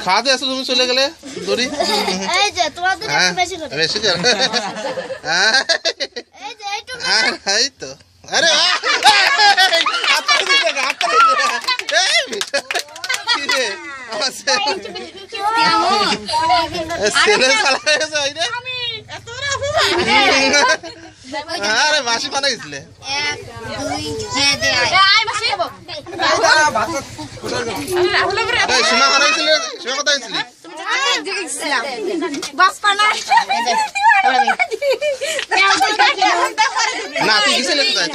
খাওয়াতে আসো তুমি চলে গেলে দড়ি বেশি এই তো আরে আরে মাসি পানা গেছিলে সীমা বানাইছিল সীমা কোথায় গেছিলে না তুই গেছিলে কোথায়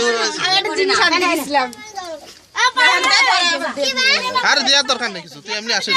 আর দেওয়ার দরকার নেই কিছু তুই এমনি আসে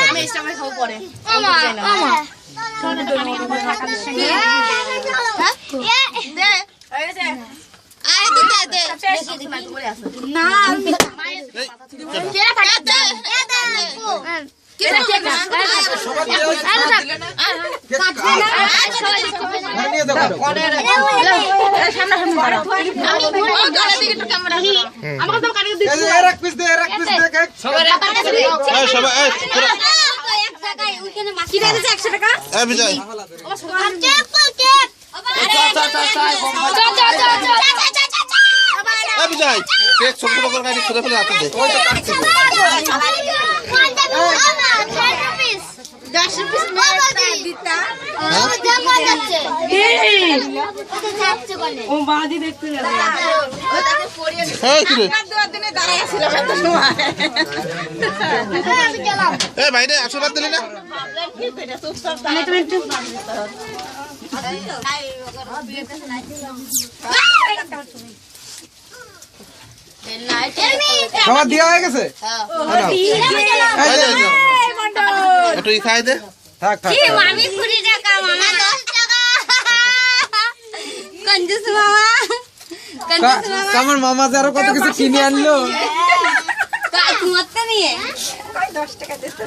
বিজয় কেক ছোট ছোট করে কাটি খুলে ফেলে রাখতে দে ভাইরে আশীর্বাদ দিলি না সবার দিয়া হয়ে গেছে একটু খাই দে থাক থাক মামি কুড়ি টাকা মামা 10 টাকা কঞ্জুস মামা আমার মামা যে আরো কত কিছু কিনে আনলো তোমার তো নিয়ে 10 টাকা দিতে